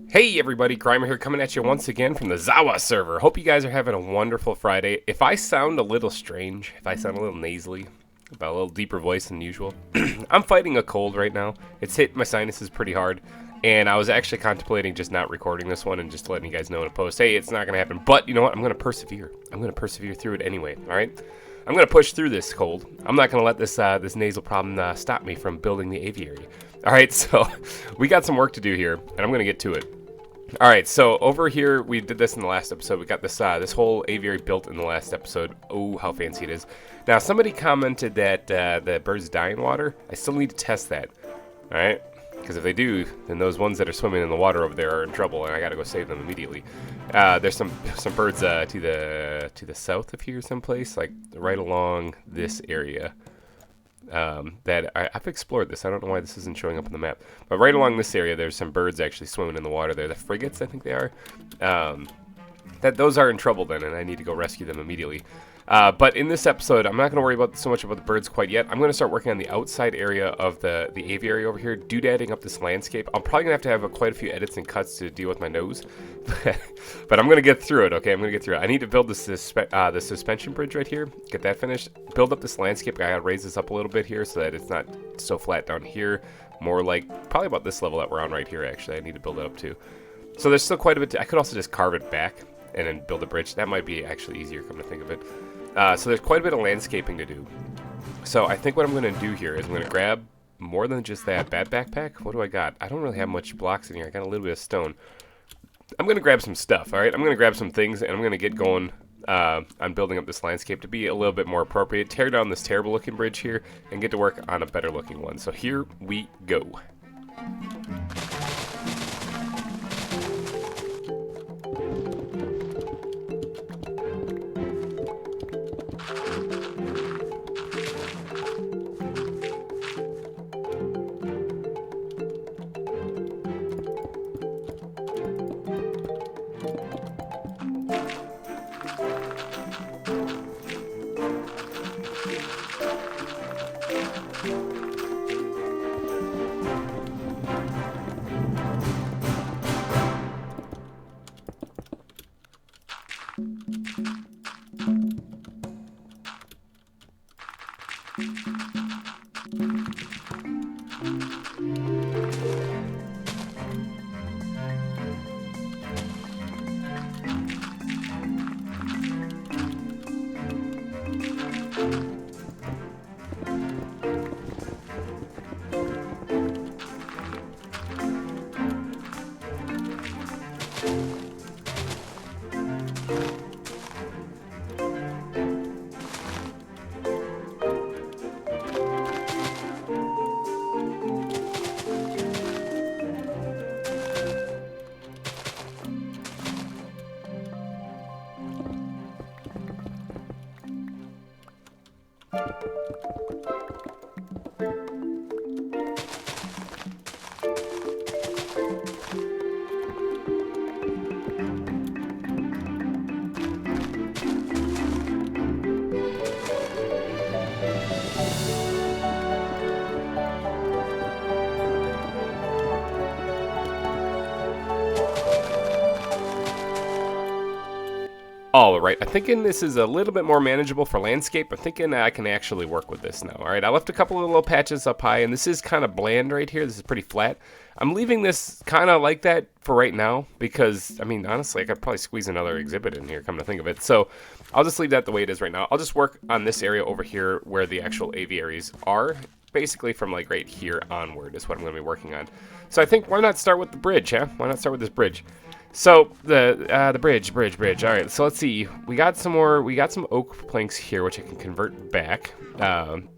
Hey everybody, GReimer here coming at you once again from the ZAWA server. Hope you guys are having a wonderful Friday. If I sound a little strange, if I sound a little nasally, about a little deeper voice than usual, I'm fighting a cold right now. It's hit my sinuses pretty hard, and I was actually contemplating just not recording this one and just letting you guys know in a post, hey, it's not going to happen. But you know what? I'm going to persevere. I'm going to persevere through it anyway, all right? I'm going to push through this cold. I'm not going to let this nasal problem stop me from building the aviary. All right, so we got some work to do here, and I'm going to get to it. All right, so over here, we did this in the last episode. We got this this whole aviary built in the last episode. Oh, how fancy it is. Now, somebody commented that the birds die in water. I still need to test that, all right? Because if they do, then those ones that are swimming in the water over there are in trouble, and I got to go save them immediately. There's some birds to the south of here someplace, like right along this area. That I've explored this. I don't know why this isn't showing up on the map. But right along this area, there's some birds actually swimming in the water there. The frigates, I think they are. Those are in trouble then, and I need to go rescue them immediately. But in this episode, I'm not going to worry so much about the birds quite yet. I'm going to start working on the outside area of the aviary over here, doodadding up this landscape. I'm probably going to have quite a few edits and cuts to deal with my nose. But I'm going to get through it, okay? I'm going to get through it. I need to build the suspension bridge right here, get that finished. Build up this landscape. I got to raise this up a little bit here so that it's not so flat down here. More like probably about this level that we're on right here, actually. I need to build it up too. So there's still quite a bit I could also just carve it back and then build a bridge. That might be actually easier, come to think of it. So there's quite a bit of landscaping to do. So I think what I'm going to do here is I'm going to grab more than just that bad backpack. What do I got? I don't really have much blocks in here. I got a little bit of stone. I'm going to grab some stuff, all right? I'm going to grab some things, and I'm going to get going on building up this landscape to be a little bit more appropriate. Tear down this terrible-looking bridge here and get to work on a better-looking one. So here we go. All right, I'm thinking this is a little bit more manageable for landscape. I'm thinking I can actually work with this now. All right, I left a couple of little patches up high, and this is kind of bland right here. This is pretty flat. I'm leaving this kind of like that for right now because, I mean, honestly, I could probably squeeze another exhibit in here, come to think of it. So I'll just leave that the way it is right now. I'll just work on this area over here where the actual aviaries are. Basically from like right here onward is what I'm going to be working on. So I think why not start with the bridge, huh? Why not start with this bridge? So the bridge. All right, so let's see. We got some oak planks here, which I can convert back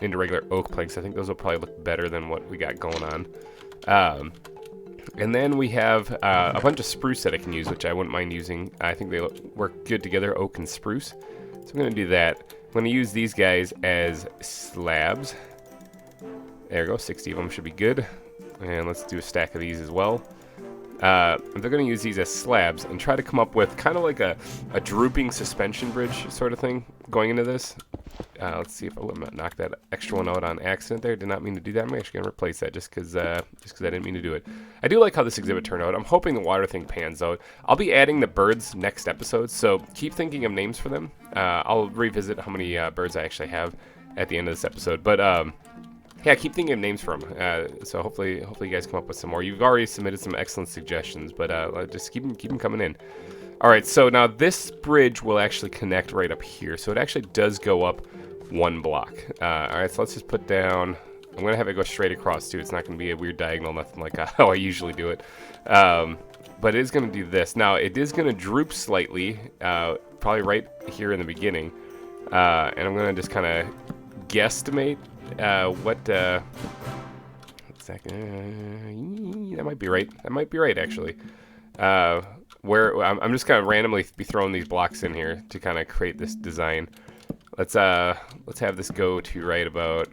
into regular oak planks. I think those will probably look better than what we got going on. And then we have a bunch of spruce that I can use, which I wouldn't mind using. I think they work good together, oak and spruce. So I'm going to do that. I'm going to use these guys as slabs. There we go, 60 of them should be good. And let's do a stack of these as well. They're going to use these as slabs and try to come up with kind of like a drooping suspension bridge sort of thing going into this. Let's see if I'm gonna knock that extra one out on accident there. Did not mean to do that. I'm actually gonna replace that just because I didn't mean to do it. I do like how this exhibit turned out. I'm hoping the water thing pans out. I'll be adding the birds next episode, so keep thinking of names for them. I'll revisit how many birds I actually have at the end of this episode, but yeah, keep thinking of names for them. So hopefully you guys come up with some more. You've already submitted some excellent suggestions, but just keep them coming in. All right, so now this bridge will actually connect right up here. So it actually does go up one block. All right, so let's just put down, I'm going to have it go straight across too. It's not going to be a weird diagonal, nothing like how I usually do it. But it is going to do this. Now, it is going to droop slightly, probably right here in the beginning. And I'm going to just kind of guesstimate what... that might be right. That might be right, actually. Where I'm just kind of randomly be throwing these blocks in here to kind of create this design. Let's have this go to right about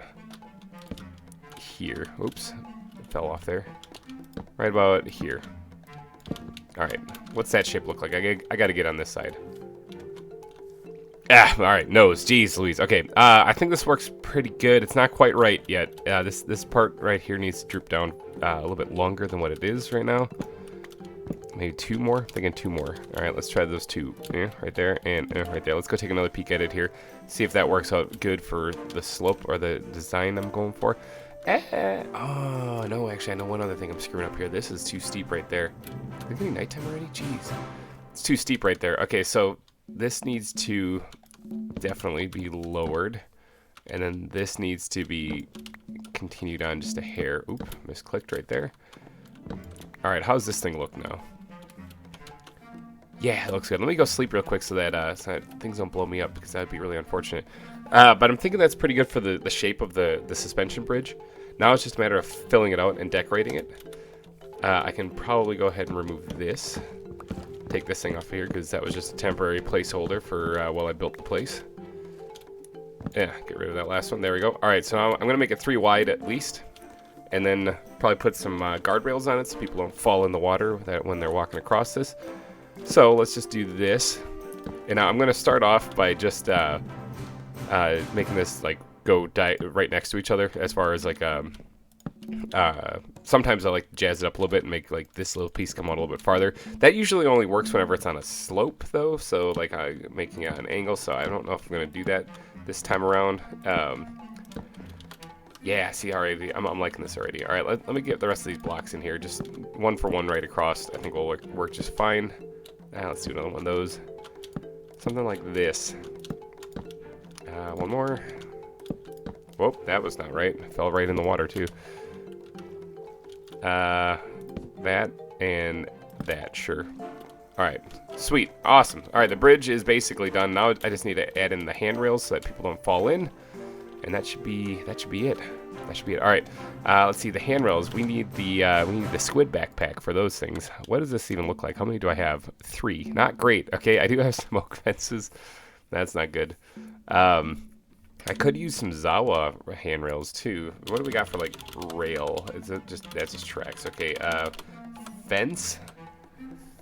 here. Oops, it fell off there. Right about here. All right, what's that shape look like? I got to get on this side. All right, nose. Jeez Louise. Okay, I think this works pretty good. It's not quite right yet. This part right here needs to droop down a little bit longer than what it is right now. Maybe two more? I'm thinking two more. All right, let's try those two. Yeah, right there and right there. Let's go take another peek at it here. See if that works out good for the slope or the design I'm going for. Oh, no, actually, I know one other thing I'm screwing up here. This is too steep right there. Is it getting nighttime already? Jeez. It's too steep right there. Okay, so this needs to definitely be lowered. And then this needs to be continued on just a hair. Oop, misclicked right there. All right, how's this thing look now? Yeah, it looks good. Let me go sleep real quick so that things don't blow me up, because that would be really unfortunate. But I'm thinking that's pretty good for the shape of the suspension bridge. Now it's just a matter of filling it out and decorating it. I can probably go ahead and remove this. Take this thing off of here, because that was just a temporary placeholder for while I built the place. Yeah, get rid of that last one. There we go. All right, so now I'm going to make it 3 wide at least. And then probably put some guardrails on it so people don't fall in the water when they're walking across this. So let's just do this. And now I'm going to start off by just making this like go right next to each other, as far as like sometimes I like to jazz it up a little bit and make like this little piece come out a little bit farther. That usually only works whenever it's on a slope though, so like making it an angle, so I don't know if I'm going to do that this time around. Yeah, see, already, I'm liking this already. All right, let me get the rest of these blocks in here, just one for one right across. I think will work just fine. Let's do another one of those. Something like this. One more. Whoop, that was not right. Fell right in the water too. That and that, sure. All right, sweet, awesome. All right, the bridge is basically done. Now I just need to add in the handrails so that people don't fall in. And that should be it. That should be it. All right. Let's see the handrails. We need the squid backpack for those things. What does this even look like? How many do I have? 3. Not great. Okay, I do have smoke fences. That's not good. I could use some ZAWA handrails too. What do we got for like rail? Is it just that's just tracks? Okay. Fence.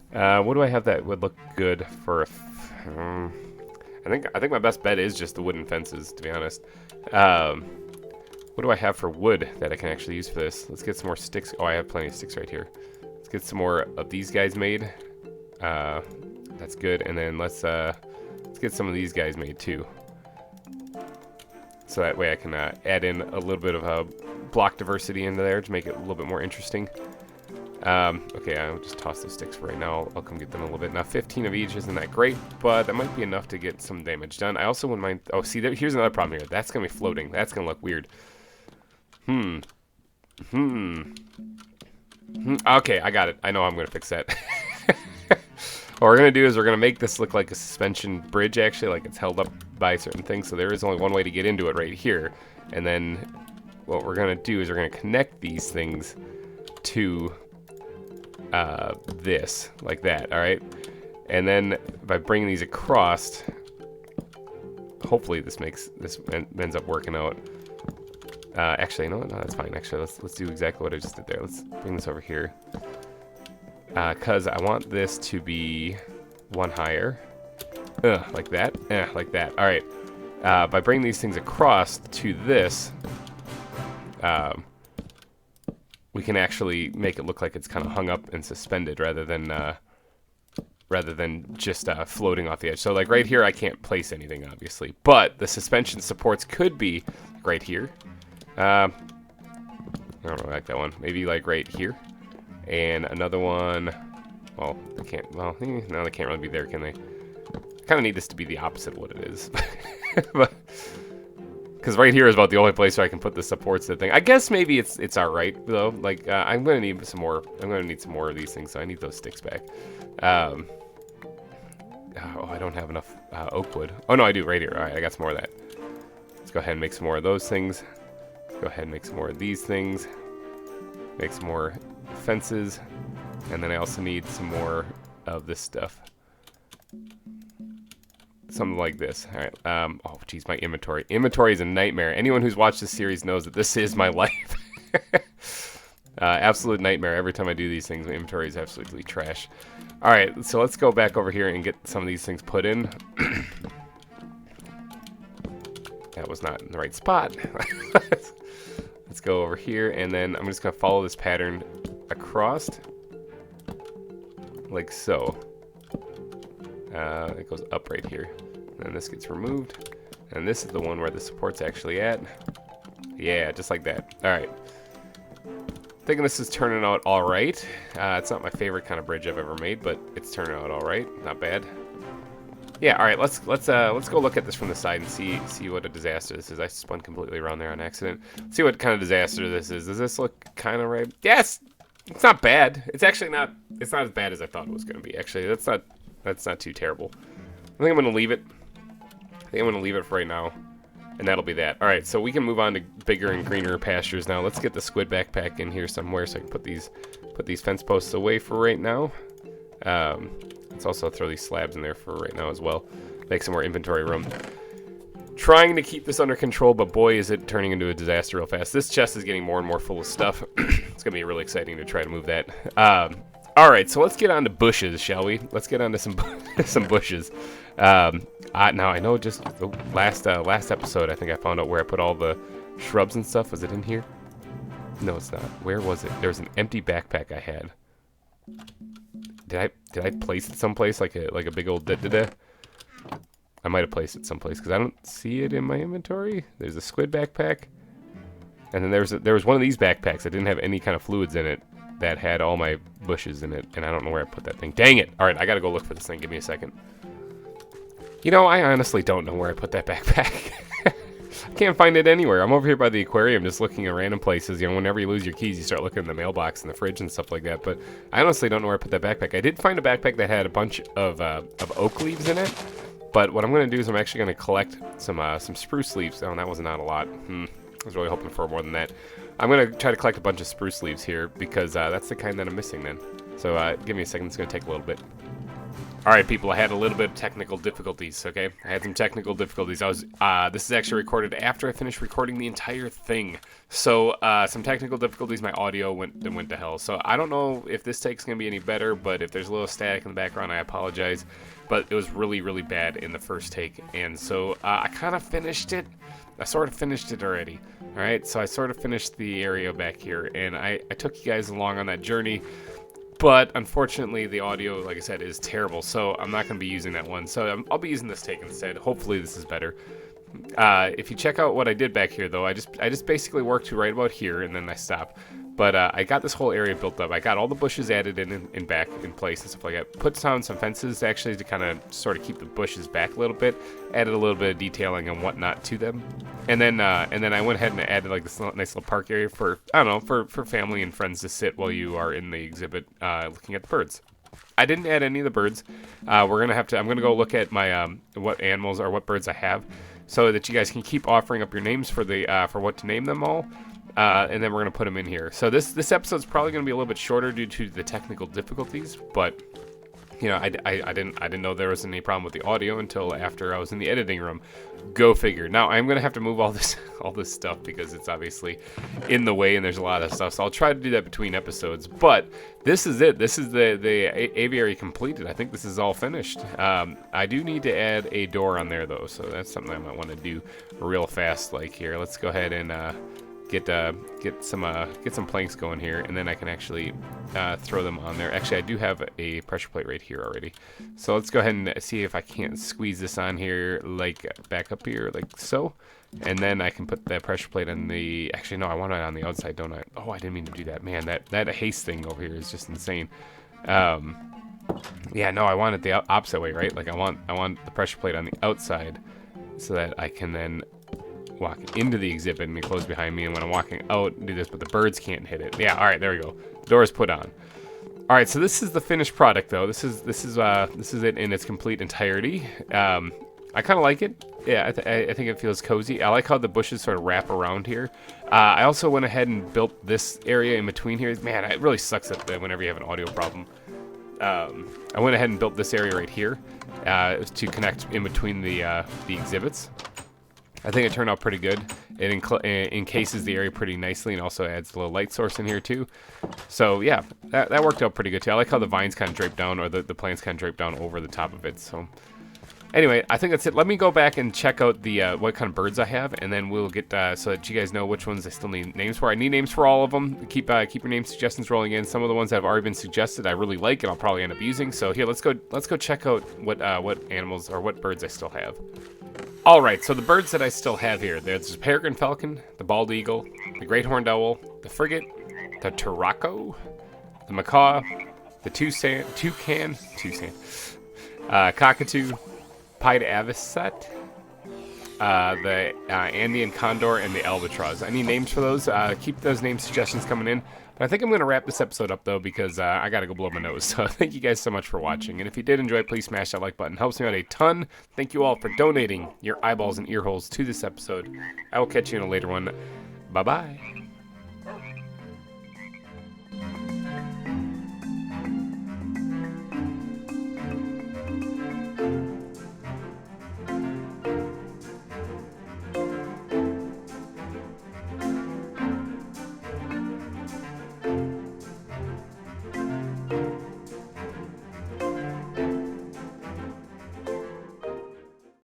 What do I have that would look good for? I think my best bet is just the wooden fences, to be honest. What do I have for wood that I can actually use for this? Let's get some more sticks. Oh, I have plenty of sticks right here. Let's get some more of these guys made. That's good. And then let's get some of these guys made too. So that way I can add in a little bit of a block diversity into there to make it a little bit more interesting. Okay, I'll just toss those sticks for right now. I'll come get them in a little bit. Now, 15 of each isn't that great, but that might be enough to get some damage done. I also wouldn't mind... Oh, see, here's another problem here. That's going to be floating. That's going to look weird. Okay, I got it. I know I'm going to fix that. What we're going to do is we're going to make this look like a suspension bridge, actually, like it's held up by certain things. So there is only one way to get into it right here. And then what we're going to do is we're going to connect these things to... this, like that, all right? And then by bringing these across, hopefully this ends up working out. Actually, no, that's fine. Actually, let's do exactly what I just did there. Let's bring this over here. Because I want this to be one higher. Like that. Like that. All right. by bringing these things across to this, we can actually make it look like it's kind of hung up and suspended rather than just floating off the edge. So like right here, I can't place anything, obviously, but the suspension supports could be right here. I don't like that one. Maybe like right here, and another one. Well, they can't. Well, no, they can't really be there, can they? I kind of need this to be the opposite of what it is, but because right here is about the only place where I can put the supports to the thing. I guess maybe it's all right though. Like I'm gonna need some more. I'm gonna need some more of these things, so I need those sticks back. Oh, I don't have enough oak wood. Oh no, I do right here. All right, I got some more of that. Let's go ahead and make some more of those things. Go ahead and make some more of these things. Make some more fences. And then I also need some more of this stuff. Something like this. All right. Oh, geez, my inventory. Inventory is a nightmare. Anyone who's watched this series knows that this is my life. Absolute nightmare. Every time I do these things, my inventory is absolutely trash. All right, so let's go back over here and get some of these things put in. That was not in the right spot. Let's go over here, and then I'm just going to follow this pattern across, like so. It goes up right here. And then this gets removed. And this is the one where the support's actually at. Yeah, just like that. All right. Thinking this is turning out all right. It's not my favorite kind of bridge I've ever made, but it's turning out all right. Not bad. Yeah, all right. Let's go look at this from the side and see what a disaster this is. I spun completely around there on accident. Let's see what kind of disaster this is. Does this look kind of right? Yes. It's not bad. It's actually not. It's not as bad as I thought it was going to be. Actually, that's not too terrible. I think I'm going to leave it. I think I'm going to leave it for right now, and that'll be that. All right, so we can move on to bigger and greener pastures now. Let's get the squid backpack in here somewhere so I can put these fence posts away for right now. Let's also throw these slabs in there for right now as well. Make some more inventory room. Trying to keep this under control, but boy, is it turning into a disaster real fast. This chest is getting more and more full of stuff. It's going to be really exciting to try to move that. All right, so let's get on to bushes, shall we? Let's get on to some bushes. Now, I know just the last episode, I think I found out where I put all the shrubs and stuff. Was it in here? No, it's not. Where was it? There was an empty backpack I had. Did I place it someplace like a big old da-da-da? I might have placed it someplace because I don't see it in my inventory. There's a squid backpack, and then there was one of these backpacks that didn't have any kind of fluids in it that had all my bushes in it, and I don't know where I put that thing. Dang it! All right, I gotta go look for this thing. Give me a second. You know, I honestly don't know where I put that backpack. I can't find it anywhere. I'm over here by the aquarium just looking at random places. You know, whenever you lose your keys, you start looking in the mailbox and the fridge and stuff like that. But I honestly don't know where I put that backpack. I did find a backpack that had a bunch of oak leaves in it. But what I'm going to do is I'm actually going to collect some spruce leaves. Oh, that was not a lot. I was really hoping for more than that. I'm going to try to collect a bunch of spruce leaves here because that's the kind that I'm missing then. So give me a second. It's going to take a little bit. All right, people, I had a little bit of technical difficulties, okay? I had some technical difficulties. This is actually recorded after I finished recording the entire thing. So, some technical difficulties, my audio went to hell. So, I don't know if this take's going to be any better, but if there's a little static in the background, I apologize. But it was really, really bad in the first take. And so, I kind of finished it. I sort of finished it already. All right, so I sort of finished the area back here. And I took you guys along on that journey. But unfortunately, the audio, like I said, is terrible, so I'm not going to be using that one. So I'll be using this take instead. Hopefully, this is better. If you check out what I did back here, though, I just basically worked to right about here, and then I stopped. But I got this whole area built up. I got all the bushes added in back in place and stuff like that. Put down some fences actually to kind of sort of keep the bushes back a little bit. Added a little bit of detailing and whatnot to them. And then I went ahead and added like this nice little park area for, I don't know, for family and friends to sit while you are in the exhibit looking at the birds. I didn't add any of the birds. I'm gonna go look at my what animals or what birds I have, so that you guys can keep offering up your names for what to name them all. And then we're going to put them in here. So this episode's probably going to be a little bit shorter due to the technical difficulties, but you know, I didn't know there was any problem with the audio until after I was in the editing room. Go figure. Now I'm gonna have to move all this stuff because it's obviously in the way and there's a lot of stuff. So I'll try to do that between episodes. But this is it. This is the aviary completed. I think this is all finished. I do need to add a door on there though, so that's something I might want to do real fast. Like here, let's go ahead and get some planks going here, and then I can actually throw them on there. Actually, I do have a pressure plate right here already, so let's go ahead and see if I can't squeeze this on here, like back up here, like so, and then I can put that pressure plate on the. Actually, no, I want it on the outside, don't I? Oh, I didn't mean to do that. Man, that haste thing over here is just insane. Yeah, no, I want it the opposite way, right? Like I want the pressure plate on the outside, so that I can then walk into the exhibit and close behind me, and when I'm walking out, do this, but the birds can't hit it. Yeah, all right, there we go. Door is put on. All right, so this is the finished product, though. This is it in its complete entirety. I kind of like it. Yeah, I think it feels cozy. I like how the bushes sort of wrap around here. I also went ahead and built this area in between here. Man, it really sucks that whenever you have an audio problem. I went ahead and built this area right here to connect in between the exhibits. I think it turned out pretty good. It encases the area pretty nicely and also adds a little light source in here too. So yeah, that worked out pretty good too. I like how the vines kind of drape down, or the plants kind of drape down over the top of it. So anyway, I think that's it. Let me go back and check out the what kind of birds I have, and then we'll get so that you guys know which ones I still need names for. I need names for all of them. Keep your name suggestions rolling in. Some of the ones that have already been suggested I really like and I'll probably end up using. So here, let's go check out what animals or what birds I still have. Alright, so the birds that I still have here, there's the peregrine falcon, the bald eagle, the great horned owl, the frigate, the turraco, the macaw, the toucan, cockatoo, pied avocet, the Andean condor, and the albatross. I need names for those. Keep those name suggestions coming in. But I think I'm going to wrap this episode up, though, because I got to go blow my nose. So thank you guys so much for watching. And if you did enjoy, please smash that like button. It helps me out a ton. Thank you all for donating your eyeballs and ear holes to this episode. I will catch you in a later one. Bye-bye.